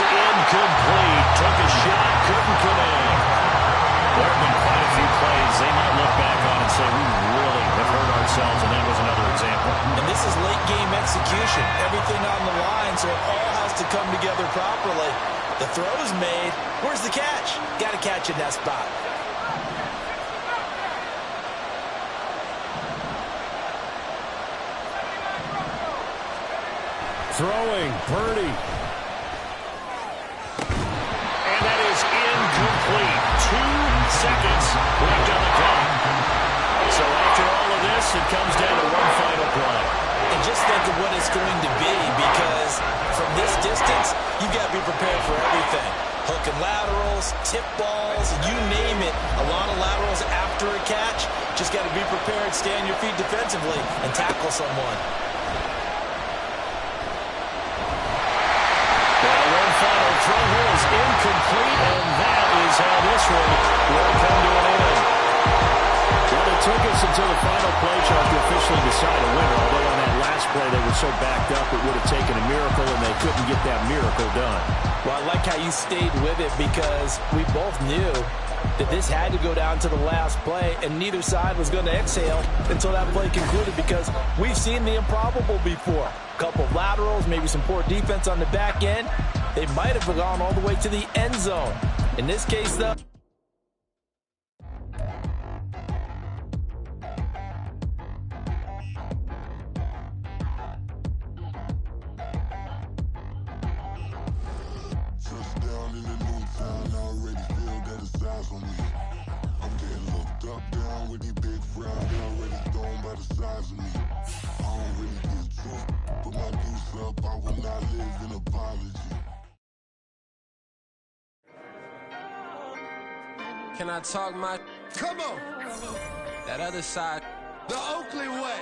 Incomplete. Took a shot, couldn't connect. There have been quite a few plays they might look back on and say, we really have hurt ourselves, and that was another example. And this is late game execution. Everything on the line, so it all has to come together properly. The throw's made. Where's the catch? Got to catch in that spot. Throwing, Purdy. Incomplete. 2 seconds left on the clock. So after all of this, it comes down to one final play. And just think of what it's going to be, because from this distance, you've got to be prepared for everything. Hook and laterals, tip balls, you name it. A lot of laterals after a catch. Just got to be prepared, stay on your feet defensively, and tackle someone. Final throw here is incomplete, and that is how this one will come to an end. Well, it took us until the final play chart to officially decide a winner, although on that last play they were so backed up it would have taken a miracle, and they couldn't get that miracle done. Well, I like how you stayed with it, because we both knew that this had to go down to the last play, and neither side was going to exhale until that play concluded, because we've seen the improbable before. A couple of laterals, maybe some poor defense on the back end. They might have gone all the way to the end zone. In this case, though, touchdown in the new town, already feel that it's eyes on me. I'm getting looked up down with these big frown, already thrown by the size of me. I don't really can I talk my? Come on. That other side. The Oakley way.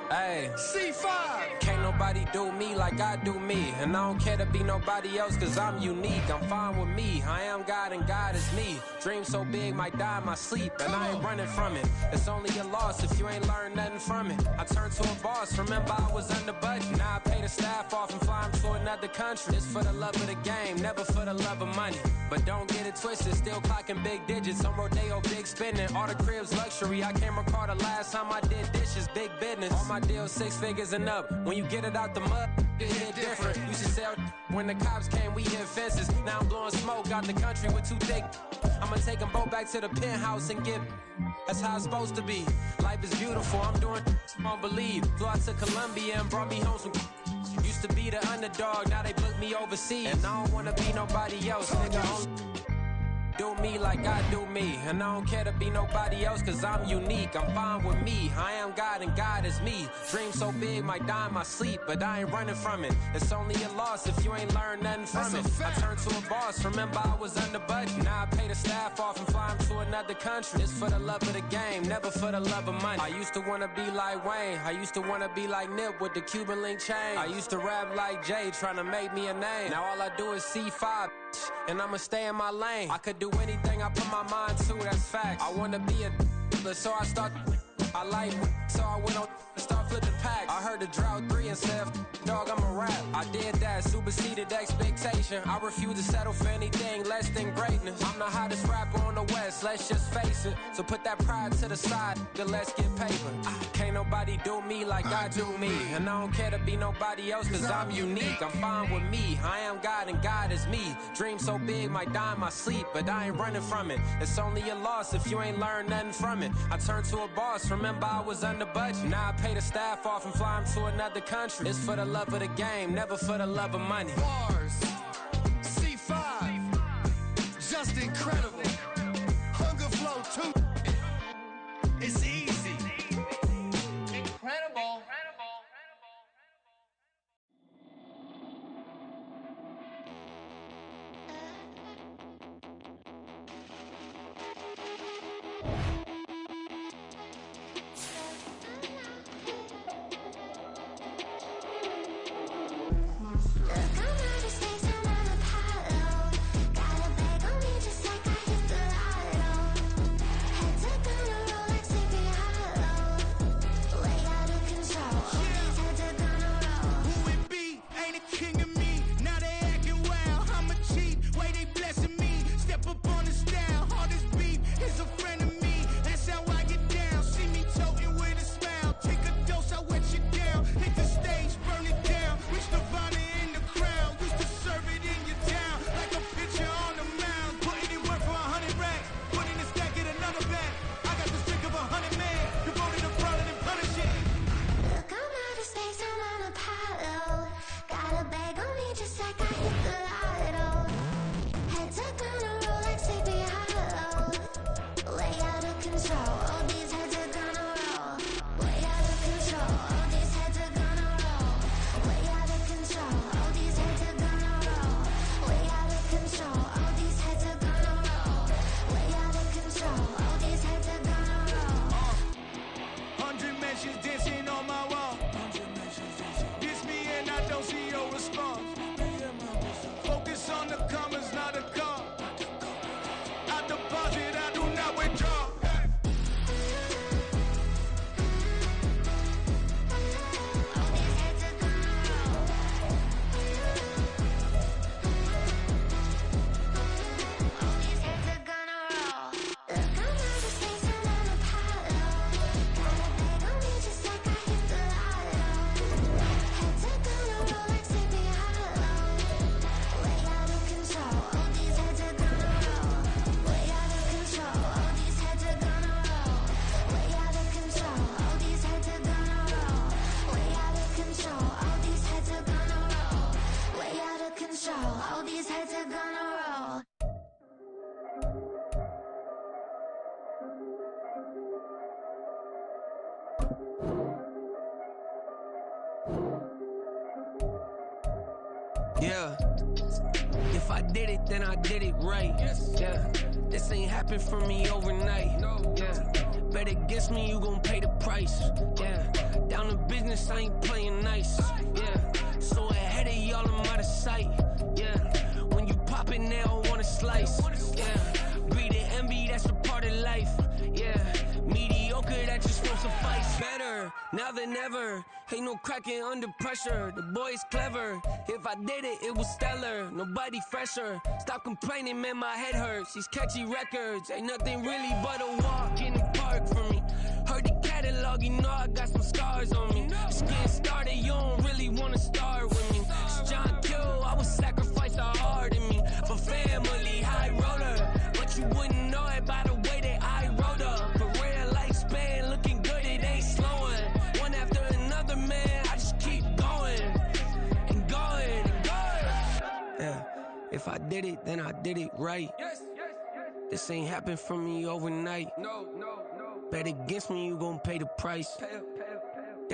Hey, C5. can't nobody do me like I do me. And I don't care to be nobody else, cause I'm unique. I'm fine with me, I am God and God is me. Dream so big, might die in my sleep, and I ain't running from it. It's only a loss if you ain't learned nothing from it. I turned to a boss, remember I was under budget. Now I pay the staff off and fly 'em to another country. It's for the love of the game, never for the love of money. But don't get it twisted, still clocking big digits. On Rodeo, big spending, all the cribs luxury. I can't recall the last time I did dishes, big business. All my deals 6 figures and up. When you get it out the mud, it hit different. Used to sell when the cops came, we hit fences. Now I'm blowing smoke out the country with 2 thick. I'ma take them both back to the penthouse and get. That's how it's supposed to be. Life is beautiful, I'm doing won't believe. Flew out to Colombia and brought me home some. Used to be the underdog, now they book me overseas. And I don't wanna be nobody else, nigga. Do me like I do me. And I don't care to be nobody else, cause I'm unique. I'm fine with me, I am God and God is me. Dream so big, might die in my sleep, but I ain't running from it. It's only a loss if you ain't learned nothing from it. I turned to a boss, remember I was under budget. Now I pay the staff off and fly 'em to another country. It's for the love of the game, never for the love of money. I used to wanna be like Wayne, I used to wanna be like Nip with the Cuban link chain. I used to rap like Jay, trying to make me a name. Now all I do is C5, and I'ma stay in my lane. I could do anything I put my mind to, that's fact. I wanna be a so I start. I like so I went on and start flipping packs. I heard the drought 3 and said, dog, I'm a rap. I did that, superseded expectation. I refuse to settle for anything less than greatness. I'm the hottest rapper on the West, let's just face it. So put that pride to the side, then let's get paper. Can't nobody do me like I do me. And I don't care to be nobody else, cause I'm unique. I'm fine with me, I am God and God is me. Dream so big, might die in my sleep, but I ain't running from it. It's only a loss if you ain't learned nothing from it. I turned to a boss, remember I was under budget. Now I pay the staff off and fly 'em to another country. It's for the love of the game, never for the love of money. Bars. C5. Just incredible. Hunger flow too. It's easy. Incredible. Yeah. If I did it, then I did it right. Yeah. This ain't happen for me overnight. Yeah. Bet against me, you gon' pay the price. Yeah. Down to business, I ain't playing nice. Yeah. So ahead of y'all, I'm out of sight. Yeah. When you pop it, they don't wanna slice. Yeah. Breed the envy, that's a part of life. Yeah. Mediocre, that just won't suffice. Better now than ever. Ain't no cracking under pressure. The boy's clever. If I did it, it was stellar. Nobody fresher. Stop complaining, man, my head hurts. These catchy records ain't nothing really but a walk in the park for me. Heard the catalog, you know I got some scars on me. Just getting started, you don't really wanna start with me. It's John Kill, I would sacrifice a heart in me. For family, high roller. But you wouldn't know it by the way that I wrote up. Career lifespan, looking good, it ain't slowing. One after another, man, I just keep going. And going, and going. Yeah, if I did it, then I did it right. This ain't happened for me overnight. No. Bet against me, you gon' pay the price.